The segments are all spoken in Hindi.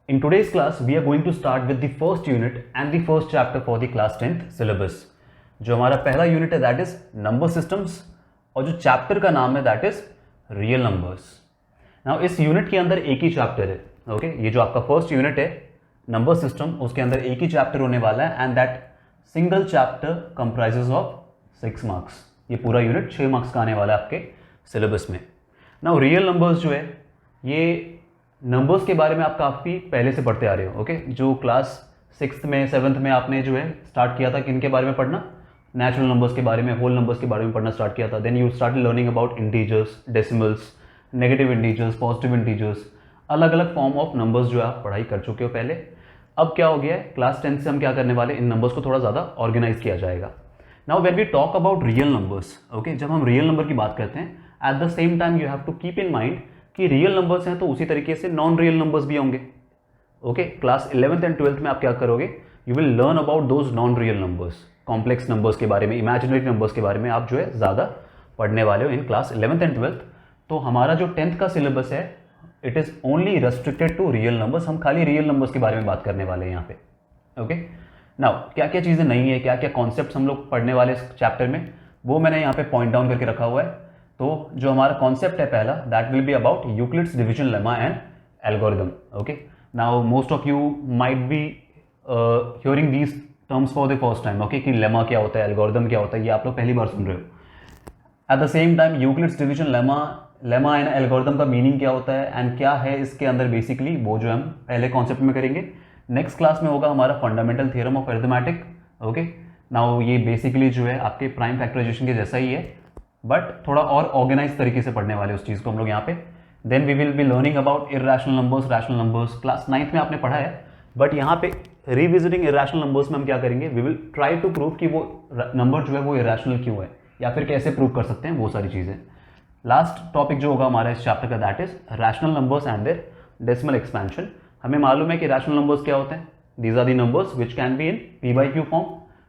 In today's class, we are going to start with the first unit and the first chapter for the class 10th syllabus. जो हमारा पहला यूनिट है दैट इज नंबर सिस्टम्स और जो चैप्टर का नाम है that is real numbers. Now इस यूनिट के अंदर एक ही चैप्टर है. ओके ये जो आपका फर्स्ट यूनिट है नंबर सिस्टम उसके अंदर एक ही चैप्टर होने वाला है and that single chapter comprises of 6 marks. ये पूरा यूनिट 6 मार्क्स का आने वाला है आपके सिलेबस में. नाउ रियल नंबर्स जो है ये नंबर्स के बारे में आप काफ़ी पहले से पढ़ते आ रहे हो. ओके जो क्लास 6th में 7th में आपने जो है स्टार्ट किया था किनके बारे में पढ़ना, नेचुरल नंबर्स के बारे में, होल नंबर्स के बारे में पढ़ना स्टार्ट किया था. Then you start learning about integers, decimals, negative integers, positive integers, अलग अलग फॉर्म ऑफ नंबर्स जो आप पढ़ाई कर चुके हो पहले. अब क्या हो गया है क्लास 10 से हम क्या करने वाले इन नंबर्स को थोड़ा ज़्यादा ऑर्गेनाइज किया जाएगा. Now when we talk about real numbers, okay जब हम रियल नंबर की बात करते हैं at the same time you have to keep in mind कि रियल नंबर्स हैं तो उसी तरीके से नॉन रियल नंबर्स भी होंगे. Okay class 11th and 12th में आप क्या करोगे, you will learn about those non real numbers, complex numbers के बारे में, इमेजिनरी नंबर्स के बारे में आप जो है ज़्यादा पढ़ने वाले हो in class 11th and 12th. तो हमारा जो 10th का सिलेबस है it is only restricted to real numbers. हम खाली रियल नंबर्स के बारे में बात करने वाले हैं यहाँ पे. ओके नाउ क्या क्या चीज़ें नहीं है, क्या क्या कॉन्सेप्ट्स हम लोग पढ़ने वाले इस चैप्टर में वो मैंने यहाँ पे पॉइंट डाउन करके रखा हुआ है. तो जो हमारा कॉन्सेप्ट है पहला that will be about Euclid's division lemma and algorithm. Okay now most of you might be hearing these terms for the first time. Okay कि लेमा क्या होता है, एल्गोरिदम क्या होता है, ये आप लोग पहली बार सुन रहे हो. Eight the same time Euclid's division lemma and algorithm का मीनिंग क्या होता है एंड क्या है इसके अंदर बेसिकली वो जो हम पहले कॉन्सेप्ट में करेंगे. नेक्स्ट क्लास में होगा हमारा fundamental theorem of arithmetic. Okay now ये बेसिकली जो है आपके प्राइम फैक्टराइजेशन के जैसा ही है बट थोड़ा और ऑर्गेनाइज तरीके से पढ़ने वाले उस चीज़ को हम लोग यहाँ पे. Then we will be learning about irrational numbers, rational numbers. Class 9th में आपने पढ़ा है बट यहाँ पे रिविजिटिंग इरेशनल नंबर्स में हम क्या करेंगे, we will try to prove कि वो नंबर जो है वो इरेशनल क्यों है या फिर कैसे प्रूव कर सकते हैं वो सारी चीज़ें. लास्ट टॉपिक जो होगा हमारा इस चैप्टर का that is rational numbers and their decimal expansion. हमें मालूम है कि रैशनल नंबर्स क्या होते हैं, these are the numbers which can be in p/q form.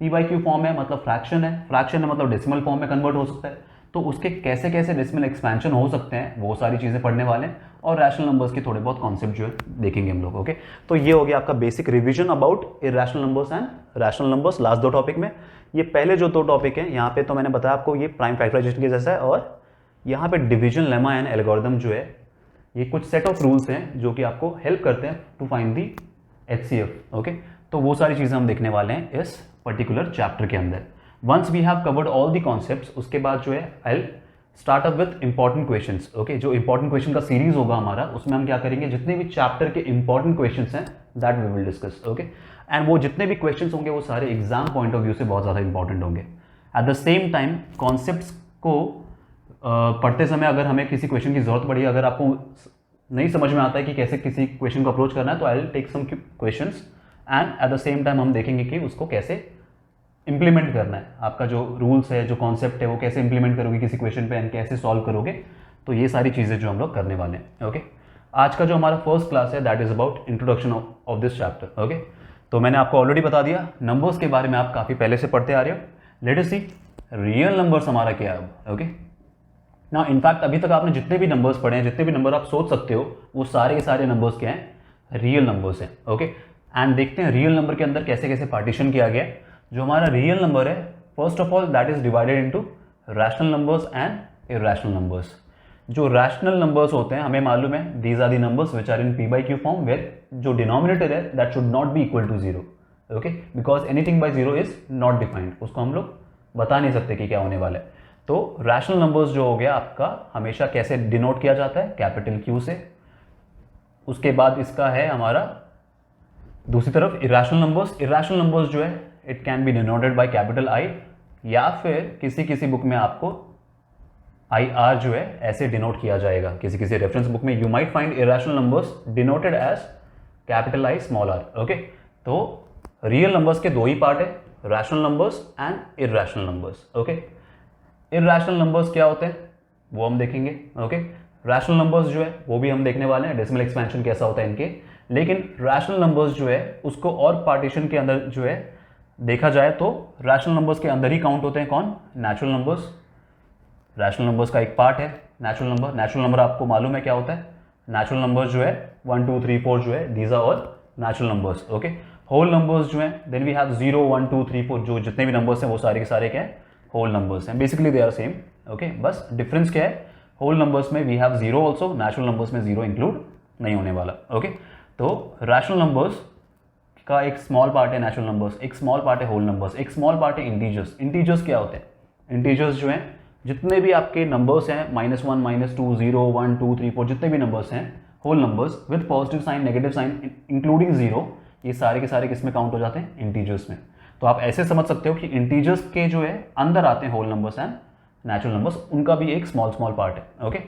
p/q form है मतलब फ्रैक्शन है, फ्रैक्शन है मतलब डेसिमल फॉर्म में कन्वर्ट हो सकता है. तो उसके कैसे कैसे डेसिमल एक्सपेंशन हो सकते हैं वो सारी चीज़ें पढ़ने वाले हैं और रैशनल नंबर्स के थोड़े बहुत कॉन्सेप्ट जो है देखेंगे हम लोग. ओके तो ये हो गया आपका basic revision about irrational numbers and rational numbers. Last 2 topic में ये पहले जो 2 टॉपिक हैं यहाँ पे तो मैंने बताया आपको ये प्राइम फैक्टराइजेशन के जैसा है और यहाँ पे डिवीजन लेमा एंड एल्गोरिदम जो है ये कुछ सेट ऑफ रूल्स हैं जो कि आपको हेल्प करते हैं to find the HCF. Okay तो वो सारी चीज़ें हम देखने वाले हैं इस पर्टिकुलर चैप्टर के अंदर. Once we have covered all the concepts उसके बाद जो है I start up with important questions. Okay जो इंपॉर्टेंट क्वेश्चन का सीरीज होगा हमारा उसमें हम क्या करेंगे, जितने भी चैप्टर के इंपॉर्टेंट क्वेश्चंस हैं that we will discuss. Okay and वो जितने भी क्वेश्चंस होंगे वो सारे एग्जाम पॉइंट ऑफ व्यू से बहुत ज़्यादा इंपॉर्टेंट होंगे. Eight the same time concepts को पढ़ते समय अगर हमें किसी क्वेश्चन की जरूरत पड़ी, अगर आपको नहीं समझ में आता है कि कैसे किसी क्वेश्चन को अप्रोच करना है तो I will take some questions and at the same time हम देखेंगे कि उसको कैसे इंप्लीमेंट करना है. आपका जो रूल्स है, जो कॉन्सेप्ट है वो कैसे इंप्लीमेंट करोगे किसी क्वेश्चन पे एंड कैसे सॉल्व करोगे. तो ये सारी चीज़ें जो हम लोग करने वाले हैं. ओके आज का जो हमारा फर्स्ट क्लास है that is about introduction of this chapter. Okay तो मैंने आपको ऑलरेडी बता दिया नंबर्स के बारे में आप काफ़ी पहले से पढ़ते आ रहे हो. लेट अस सी रियल नंबर्स हमारा क्या है अब. ओके ना इनफैक्ट अभी तक आपने जितने भी नंबर्स पढ़े हैं, जितने भी नंबर आप सोच सकते हो वो सारे के सारे नंबर्स क्या हैं, रियल नंबर्स हैं. ओके एंड देखते हैं रियल नंबर के अंदर कैसे कैसे पार्टीशन किया गया है. जो हमारा रियल नंबर है first of all that is divided into rational numbers and irrational numbers. जो रैशनल नंबर्स होते हैं हमें मालूम है these are the numbers which are in p/q form where जो डिनोमिनेटर है that should not be equal to 0. Okay because anything by 0 is not defined, उसको हम लोग बता नहीं सकते कि क्या होने वाला है. तो रैशनल नंबर्स जो हो गया आपका हमेशा कैसे डिनोट किया जाता है, कैपिटल Q से. उसके बाद इसका है हमारा दूसरी तरफ इरेशनल नंबर्स. इरेशनल नंबर्स जो है it can be denoted by capital I या फिर किसी किसी बुक में आपको IR जो है ऐसे डिनोट किया जाएगा. किसी किसी रेफरेंस बुक में you might find irrational numbers denoted as capital I small r. Okay तो रियल नंबर्स के 2 ही पार्ट है, rational numbers and irrational numbers. Okay irrational numbers क्या होते हैं वो हम देखेंगे. ओके रैशनल नंबर्स जो है वो भी हम देखने वाले हैं, डेसिमल एक्सपेंशन कैसा होता है इनके. लेकिन रैशनल नंबर्स जो है उसको और पार्टीशन के अंदर जो है देखा जाए तो रैशनल नंबर्स के अंदर ही काउंट होते हैं कौन, नेचुरल नंबर्स. रैशनल नंबर्स का एक पार्ट है नेचुरल नंबर. नेचुरल नंबर आपको मालूम है क्या होता है, नेचुरल नंबर्स जो है 1 2 3 4 जो है these are all natural numbers. Okay, whole numbers जो हैं देन वी हैव 0 1 2 3 4 जो जितने भी नंबर्स हैं वो सारे के सारे क्या है होल नंबर्स हैं। Basically they are same. Okay, बस डिफरेंस क्या है, होल नंबर्स में we have 0 also, natural numbers में 0 इंक्लूड नहीं होने वाला। ओके, तो रैशनल नंबर्स का एक स्मॉल पार्ट है नेचुरल नंबर्स, एक स्मॉल पार्ट है होल नंबर्स, एक स्मॉल पार्ट है इंटीजर्स। इंटीजर्स क्या होते हैं, इंटीजर्स जो हैं जितने भी आपके नंबर्स हैं -1 -2 0 1 2 3 4 जितने भी नंबर्स हैं whole numbers with positive sign negative sign including 0, ये सारे के सारे किस में काउंट हो जाते हैं, इंटीजर्स में। तो आप ऐसे समझ सकते हो कि इंटीजर्स के जो है अंदर आते हैं whole numbers and natural numbers, उनका भी एक स्मॉल पार्ट है। ओके,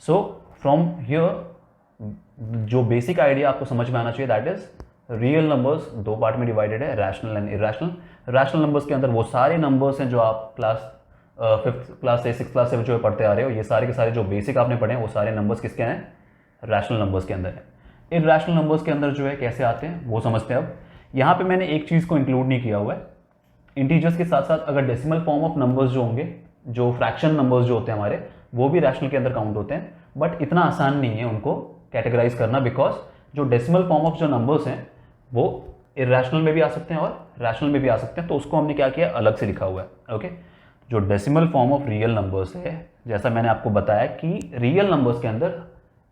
सो फ्रॉम हियर जो बेसिक आइडिया आपको समझ में आना चाहिए दैट इज रियल नंबर्स दो पार्ट में डिवाइडेड है, rational and irrational. Rational numbers के अंदर वो सारे नंबर्स हैं जो आप क्लास 5th क्लास से 6th क्लास से जो पढ़ते आ रहे हो, ये सारे के सारे जो बेसिक आपने पढ़े हैं वो सारे नंबर्स किसके हैं, रैशनल नंबर्स के अंदर है। इरेशनल नंबर्स के अंदर जो है कैसे आते हैं वो समझते हैं। अब यहाँ पे मैंने एक चीज़ को इंक्लूड नहीं किया हुआ है, इंटीजर्स के साथ साथ अगर डेसिमल फॉर्म ऑफ नंबर्स जो होंगे, जो फ्रैक्शन नंबर्स जो होते हैं हमारे, वो भी रैशनल के अंदर काउंट होते हैं, बट इतना आसान नहीं है उनको कैटेगराइज करना, बिकॉज जो डेसिमल फॉर्म ऑफ जो नंबर्स हैं वो इरेशनल में भी आ सकते हैं और रैशनल में भी आ सकते हैं, तो उसको हमने क्या किया अलग से लिखा हुआ है। ओके, जो decimal form of real numbers है, जैसा मैंने आपको बताया कि रियल नंबर्स के अंदर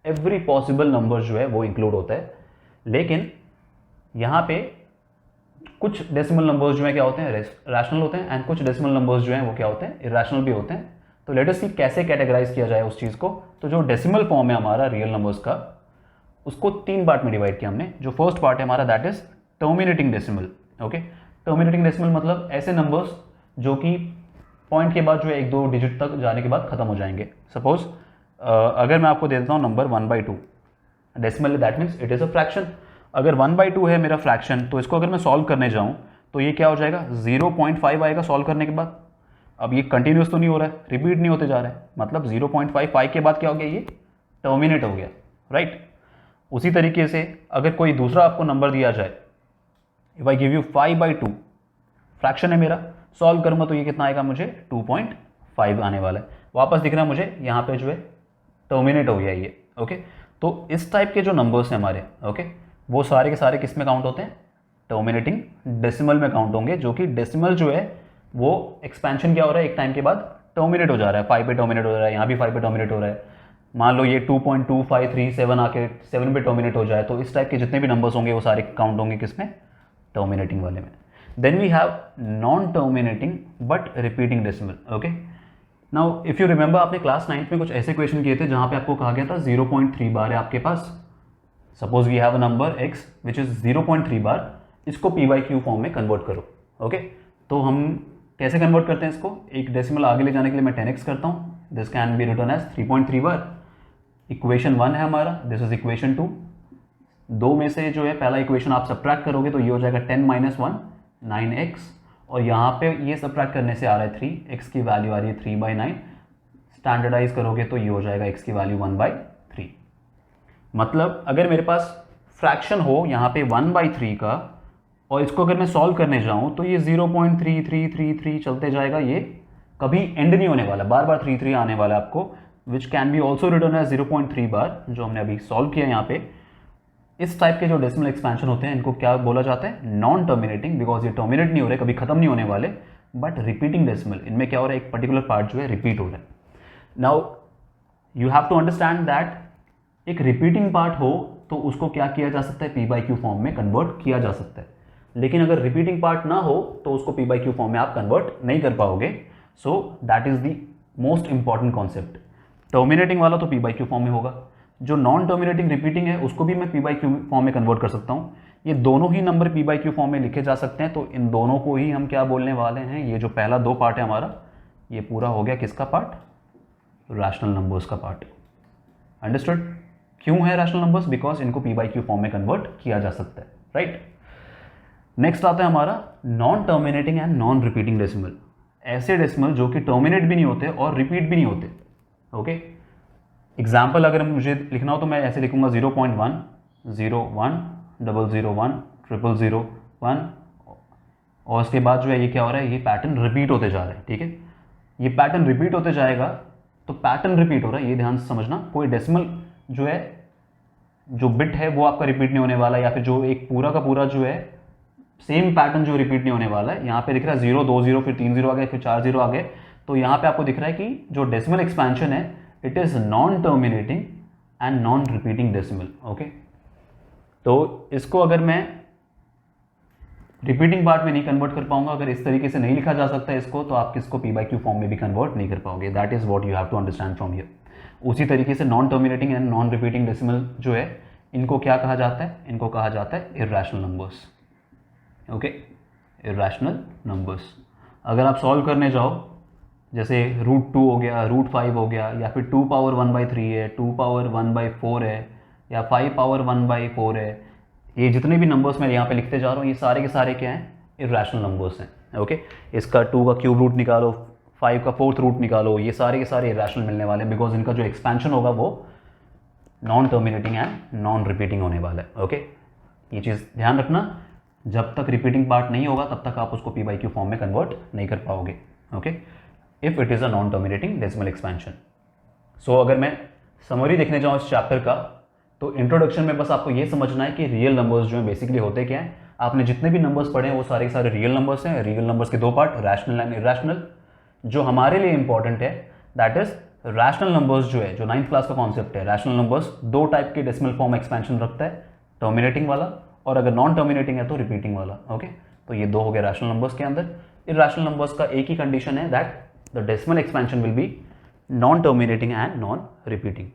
एवरी पॉसिबल नंबर जो है वो इंक्लूड होता है, लेकिन यहाँ पे कुछ डेसिमल नंबर्स जो है क्या होते हैं, रैशनल होते हैं, एंड कुछ डेसिमल नंबर्स जो हैं वो क्या होते हैं, इरेशनल भी होते हैं। तो लेट अस सी कैसे कैटेगराइज किया जाए उस चीज़ को। तो जो डेसिमल फॉर्म है हमारा रियल नंबर्स का, उसको 3 पार्ट में डिवाइड किया हमने। जो फर्स्ट पार्ट है हमारा that is terminating decimal. Okay, terminating decimal मतलब ऐसे नंबर्स जो कि पॉइंट के बाद जो है 1-2 डिजिट तक जाने के बाद खत्म हो जाएंगे। सपोज अगर मैं आपको दे देता हूँ number 1/2 decimal, that means it is a fraction. अगर 1/2 है मेरा फ्रैक्शन, तो इसको अगर मैं सॉल्व करने जाऊँ तो ये क्या हो जाएगा, 0.5 आएगा सॉल्व करने के बाद। अब ये कंटिन्यूस तो नहीं हो रहा है, रिपीट नहीं होते जा रहा है, मतलब 0.5 के बाद क्या हो गया, ये टर्मिनेट हो गया, राइट। उसी तरीके से अगर कोई दूसरा आपको नंबर दिया जाए, if I give you 5/2 fraction है मेरा, सॉल्व करूंगा तो ये कितना आएगा मुझे 2.5 आने वाला है। वापस दिख रहा है मुझे यहाँ पे जो है टर्मिनेट हो गया ये। ओके, तो इस टाइप के जो नंबर्स हैं हमारे, ओके, वो सारे के सारे किस में काउंट होते हैं, टर्मिनेटिंग डेसिमल में काउंट होंगे, जो कि डेसिमल जो है वो एक्सपेंशन क्या हो रहा है, एक टाइम के बाद टर्मिनेट हो जा रहा है, 5 पे टर्मिनेट हो रहा है, यहाँ भी 5 पे टर्मिनेट हो रहा है। मान लो ये 2.2537 आके 7 पे टर्मिनेट हो जाए, तो इस टाइप के जितने भी नंबर्स होंगे वो सारे काउंट होंगे किसमें, टर्मिनेटिंग वाले में। Then we have non terminating but repeating decimal. Okay, now if you remember आपने क्लास 9th में कुछ ऐसे क्वेश्चन किए थे जहाँ पे आपको कहा गया था 0.3 बार है आपके पास। Suppose we have a number x which is 0.3 bar, इसको p/q फॉर्म में कन्वर्ट करो। ओके, तो हम कैसे कन्वर्ट करते हैं इसको, एक डेसिमल आगे ले जाने के लिए मैं 10x करता हूँ, this can be written as 3.3 बार। इक्वेशन 1 है हमारा, दिस इज इक्वेशन 2। दो में से जो है पहला इक्वेशन आप सब्ट्रैक्ट करोगे तो ये हो जाएगा 10 - 1 9x, और यहाँ पे ये सब्ट्रैक्ट करने से आ रहा है 3, x की वैल्यू आ रही है 3/9, स्टैंडर्डाइज करोगे तो ये हो जाएगा x की वैल्यू 1/3। मतलब अगर मेरे पास फ्रैक्शन हो यहाँ पे 1/3 का, और इसको अगर मैं सॉल्व करने जाऊँ तो ये 0.3333 चलते जाएगा, ये कभी एंड नहीं होने वाला, बार बार 3 आने वाला है आपको, which can be also written as 0.3 बार, जो हमने अभी सॉल्व किया यहाँ पे। इस टाइप के जो डेसिमल एक्सपेंशन होते हैं इनको क्या बोला जाता है, नॉन टर्मिनेटिंग, बिकॉज ये टर्मिनेट नहीं हो रहे, कभी खत्म नहीं होने वाले, बट रिपीटिंग डेसिमल, इनमें क्या हो रहा है, एक पर्टिकुलर पार्ट जो है रिपीट हो रहा है। Now you have to understand that एक रिपीटिंग पार्ट हो तो उसको क्या किया जा सकता है, p/q फॉर्म में कन्वर्ट किया जा सकता है, लेकिन अगर रिपीटिंग पार्ट ना हो तो उसको p/q फॉर्म में आप कन्वर्ट नहीं कर पाओगे। So that is the most important concept. Terminating वाला तो p/q फॉर्म में होगा, जो नॉन टर्मिनेटिंग रिपीटिंग है उसको भी मैं p/q फॉर्म में कन्वर्ट कर सकता हूँ। ये दोनों ही नंबर p/q फॉर्म में लिखे जा सकते हैं, तो इन दोनों को ही हम क्या बोलने वाले हैं, ये जो पहला 2 पार्ट है हमारा, ये पूरा हो गया किसका पार्ट, रैशनल नंबर्स का पार्ट। अंडरस्टूड? क्यों है रैशनल नंबर्स, बिकॉज इनको p/q फॉर्म में कन्वर्ट किया जा सकता है, राइट। नेक्स्ट आता है हमारा non terminating and non repeating decimal. ऐसे डेसिमल जो कि टर्मिनेट भी नहीं होते और रिपीट भी नहीं होते। ओके, एग्जाम्पल अगर मुझे लिखना हो तो मैं ऐसे लिखूंगा 0.1 0 1 0 1 0 0 1, और उसके बाद जो है ये क्या हो रहा है, ये पैटर्न रिपीट होते जा रहा है। ठीक है, ये पैटर्न रिपीट होते जाएगा, तो पैटर्न रिपीट हो रहा है, ये ध्यान से समझना। कोई डेसिमल जो है जो बिट है वो आपका रिपीट नहीं होने वाला, या फिर जो एक पूरा का पूरा जो है सेम पैटर्न जो रिपीट नहीं होने वाला है। यहाँ पे दिख रहा है 0 2 0 फिर 3 0 आ गए फिर 4 0 आ गए, तो यहाँ पे आपको दिख रहा है कि जो डेसिमल एक्सपेंशन है it is non terminating and non repeating decimal. Okay, तो इसको अगर मैं रिपीटिंग पार्ट में नहीं कन्वर्ट कर पाऊंगा, अगर इस तरीके से नहीं लिखा जा सकता है इसको, तो आप किसको पी बाई क्यू फॉर्म में भी कन्वर्ट नहीं कर पाओगे। That is what you have to understand from here. उसी तरीके से non terminating and non repeating decimal जो है इनको क्या कहा जाता है, इनको कहा जाता है irrational numbers. Okay, irrational numbers. अगर आप सॉल्व करने जाओ, जैसे √2 हो गया, √5 हो गया, या फिर 2 पावर 1/3 है, 2 पावर 1/4 है, या 5 पावर 1/4 है, ये जितने भी नंबर्स मैं यहाँ पे लिखते जा रहा हूँ ये सारे के सारे क्या हैं, इर्रेशनल नंबर्स हैं। ओके, इसका 2 का क्यूब रूट निकालो, 5 का 4th रूट निकालो, ये सारे के सारे इर्रेशनल मिलने वाले हैं, बिकॉज इनका जो एक्सपेंशन होगा वो non terminating and non repeating होने वाला है। ओके, ये चीज़ ध्यान रखना, जब तक रिपीटिंग पार्ट नहीं होगा तब तक आप उसको पी बाई क्यू फॉर्म में कन्वर्ट नहीं कर पाओगे। Okay, if it is a non terminating decimal expansion. So अगर मैं समरी देखने जाऊँ इस चैप्टर का, तो इंट्रोडक्शन में बस आपको ये समझना है कि रियल नंबर्स जो हैं बेसिकली होते क्या हैं। आपने जितने भी नंबर्स पढ़े हैं वो सारे के सारे रियल नंबर्स हैं। रियल नंबर्स के दो पार्ट, रैशनल एंड इरेशनल। जो हमारे लिए इंपॉर्टेंट है दैट इज रैशनल नंबर्स जो है, जो 9th क्लास का कॉन्सेप्ट है। रैशनल नंबर्स दो टाइप के डेसिमल फॉर्म एक्सपेंशन रखता है, टर्मिनेटिंग वाला और अगर नॉन टर्मिनेटिंग है तो रिपीटिंग वाला। ओके, तो ये दो हो गए रैशनल नंबर्स के अंदर। इरेशनल नंबर्स का एक ही कंडीशन है that the decimal expansion will be non terminating and non repeating.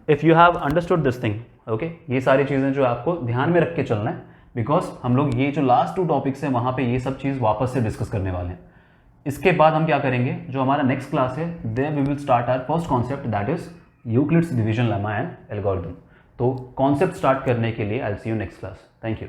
If you have understood this thing, okay, ये सारी चीज़ें जो आपको ध्यान में रख के चलना है, बिकॉज हम लोग ये जो लास्ट 2 टॉपिक्स हैं वहाँ पे ये सब चीज़ वापस से डिस्कस करने वाले हैं। इसके बाद हम क्या करेंगे, जो हमारा नेक्स्ट क्लास है, there we will start our first concept that is Euclid's division lemma and algorithm. तो कॉन्सेप्ट स्टार्ट करने के लिए I will see you next class. Thank you.